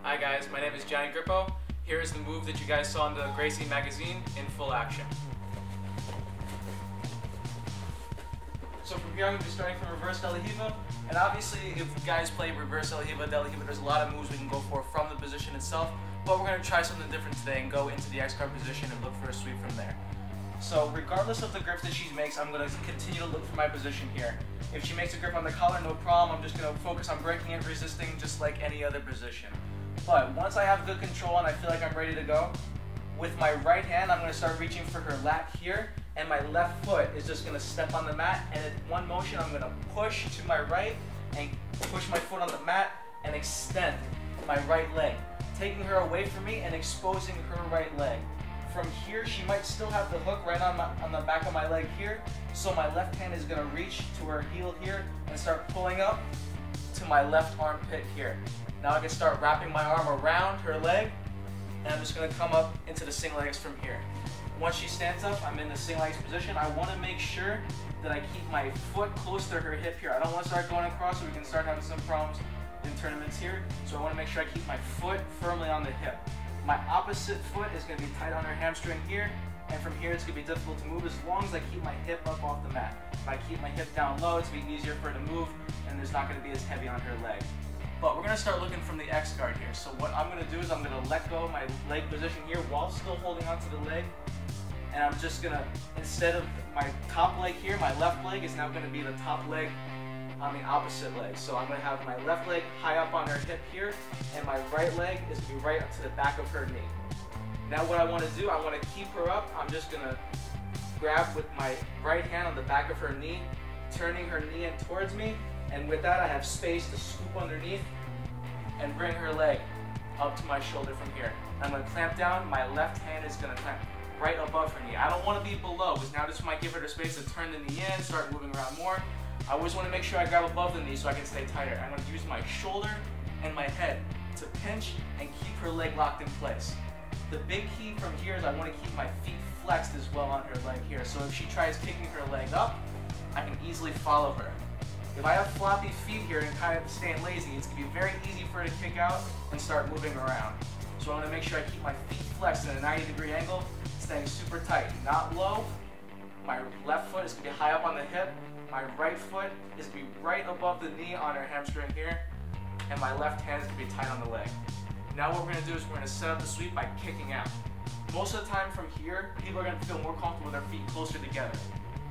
Hi guys, my name is Gianni Grippo. Here is the move that you guys saw in the Gracie magazine in full action. So from here I'm going to be starting from reverse de la Riva, and obviously if you guys play reverse de la Riva, there's a lot of moves we can go for from the position itself, but we're going to try something different today and go into the X-guard position and look for a sweep from there. So regardless of the grips that she makes, I'm going to continue to look for my position here. If she makes a grip on the collar, no problem. I'm just going to focus on breaking it, resisting just like any other position. But once I have good control and I feel like I'm ready to go, with my right hand I'm going to start reaching for her lat here, and my left foot is just going to step on the mat, and in one motion I'm going to push to my right and push my foot on the mat and extend my right leg, taking her away from me and exposing her right leg. From here, she might still have the hook right on the back of my leg here, so my left hand is going to reach to her heel here and start pulling up to my left armpit here. Now I can start wrapping my arm around her leg, and I'm just going to come up into the single legs from here. Once she stands up, I'm in the single legs position. I want to make sure that I keep my foot close to her hip here. I don't want to start going across so we can start having some problems in tournaments here. So I want to make sure I keep my foot firmly on the hip. My opposite foot is going to be tight on her hamstring here, and from here it's going to be difficult to move as long as I keep my hip up off the mat. If I keep my hip down low, it's going to be easier for her to move, and there's not going to be as heavy on her leg. But we're going to start looking from the X guard here. So what I'm going to do is I'm going to let go of my leg position here while still holding onto the leg. And I'm just going to, instead of my top leg here, my left leg is now going to be the top leg on the opposite leg. So I'm going to have my left leg high up on her hip here, and my right leg is going to be right up to the back of her knee. Now what I want to do, I want to keep her up. I'm just going to grab with my right hand on the back of her knee, turning her knee in towards me. And with that, I have space to scoop underneath and bring her leg up to my shoulder from here. I'm going to clamp down. My left hand is going to clamp right above her knee. I don't want to be below, because now this might give her the space to turn the knee in, start moving around more. I always want to make sure I grab above the knee so I can stay tighter. I'm going to use my shoulder and my head to pinch and keep her leg locked in place. The big key from here is I want to keep my feet flexed as well on her leg here. So if she tries kicking her leg up, I can easily follow her. If I have floppy feet here and kind of staying lazy, it's going to be very easy for her to kick out and start moving around. So I want to make sure I keep my feet flexed in a 90-degree angle, staying super tight, not low. My left foot is going to be high up on the hip. My right foot is going to be right above the knee on her hamstring here. And my left hand is going to be tight on the leg. Now what we're going to do is we're going to set up the sweep by kicking out. Most of the time from here, people are going to feel more comfortable with their feet closer together.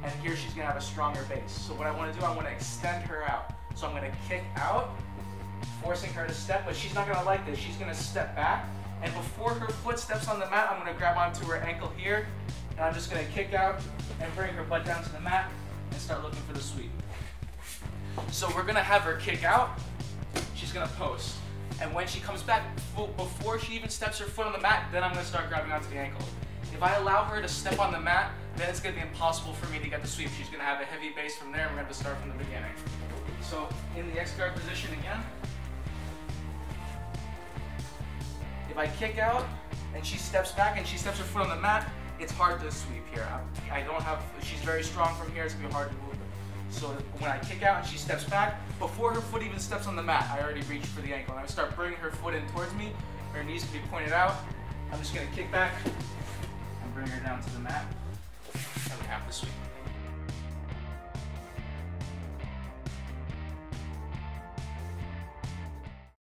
And here she's going to have a stronger base. So what I want to do, I want to extend her out. So I'm going to kick out, forcing her to step, but she's not going to like this. She's going to step back. And before her foot steps on the mat, I'm going to grab onto her ankle here. And I'm just going to kick out and bring her butt down to the mat and start looking for the sweep. So we're going to have her kick out. She's going to post. And when she comes back, before she even steps her foot on the mat, then I'm going to start grabbing onto the ankle. If I allow her to step on the mat, then it's going to be impossible for me to get the sweep. She's going to have a heavy base from there, and we're going to have to start from the beginning. So in the X-guard position again, if I kick out and she steps back and she steps her foot on the mat, it's hard to sweep here. She's very strong from here, it's going to be hard to move her. So when I kick out and she steps back, before her foot even steps on the mat, I already reached for the ankle. And I start bringing her foot in towards me, her knees can be pointed out. I'm just going to kick back and bring her down to the mat, and we have the sweep.